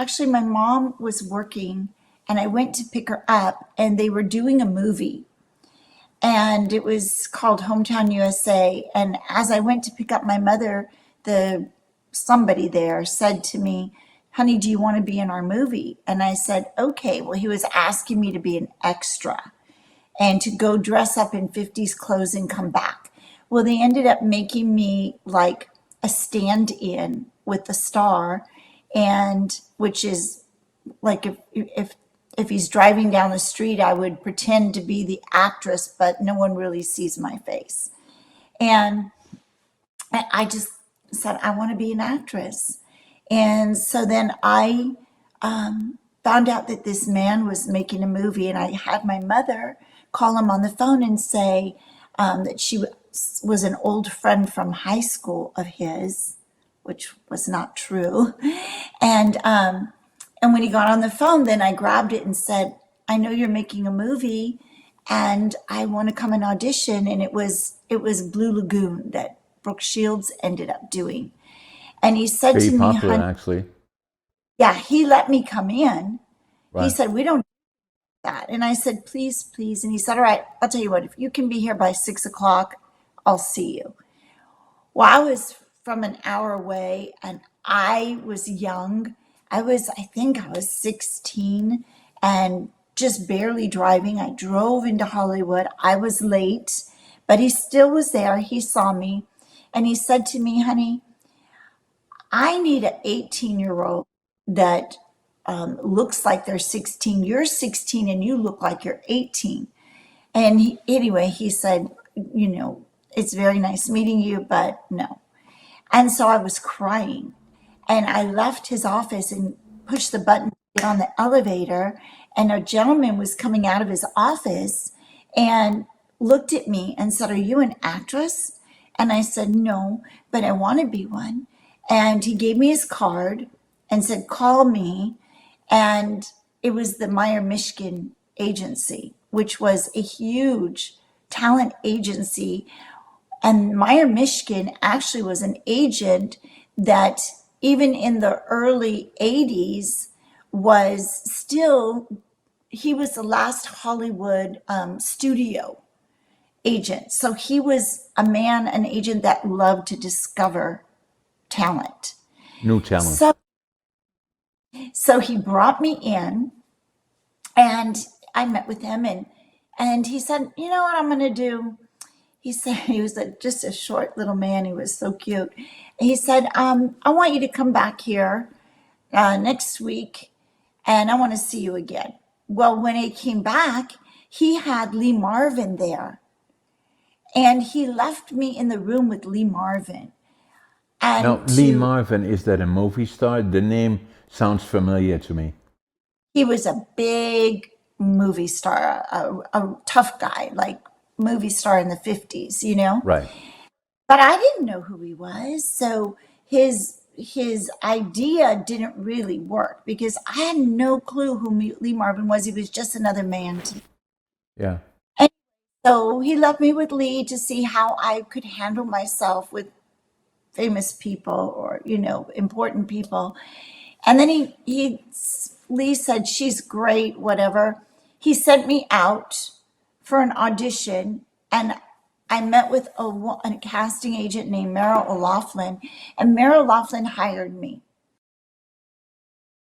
actually, my mom was working and I went to pick her up and they were doing a movie and it was called Hometown USA. And as I went to pick up my mother, the somebody there said to me, "Honey, do you want to be in our movie?" And I said, "Okay." Well, he was asking me to be an extra and to go dress up in 50s clothes and come back. Well, they ended up making me like a stand-in with the star, and which is like if he's driving down the street, I would pretend to be the actress, but no one really sees my face. And I just said, I want to be an actress. And so then I found out that this man was making a movie, and I had my mother call him on the phone and say that she was an old friend from high school of his, which was not true. And when he got on the phone, then I grabbed it and said, "I know you're making a movie, and I want to come and audition." And it was Blue Lagoon that Brooke Shields ended up doing. And he said Very to me, popular, "Honey," actually. yeah, he let me come in. He Right. said, "We don't do that." And I said, "Please, please." And he said, "All right, I'll tell you what, if you can be here by 6 o'clock, I'll see you." Well, I was from an hour away and I was young. I think I was 16 and just barely driving. I drove into Hollywood. I was late, but he still was there. He saw me and he said to me, "Honey, I need an 18-year-old that looks like they're 16. You're 16 and you look like you're 18." And anyway, he said, "It's very nice meeting you, but no." And so I was crying. And I left his office and pushed the button to get on the elevator. And a gentleman was coming out of his office and looked at me and said, "Are you an actress?" And I said, "No, but I want to be one." And he gave me his card and said, "Call me." And it was the Meyer Michigan agency, which was a huge talent agency. And Meyer Michigan actually was an agent that even in the early 80s was still, he was the last Hollywood studio agent. So he was an agent that loved to discover talent. New talent. So he brought me in and I met with him and he said, "You know what I'm going to do?" He said, he was just a short little man. He was so cute. He said, "I want you to come back here next week and I want to see you again." Well, when he came back, he had Lee Marvin there and he left me in the room with Lee Marvin. Now, And Lee Marvin, is that a movie star? The name sounds familiar to me. he was a big movie star, a tough guy, like movie star in the 50s, Right. But I didn't know who he was. So his idea didn't really work because I had no clue who Lee Marvin was. He was just another man to me. Yeah. And so he left me with Lee to see how I could handle myself with famous people or, important people. And then Lee said, "She's great, whatever." He sent me out for an audition and I met with a casting agent named Meryl O'Loughlin, and Meryl O'Loughlin hired me.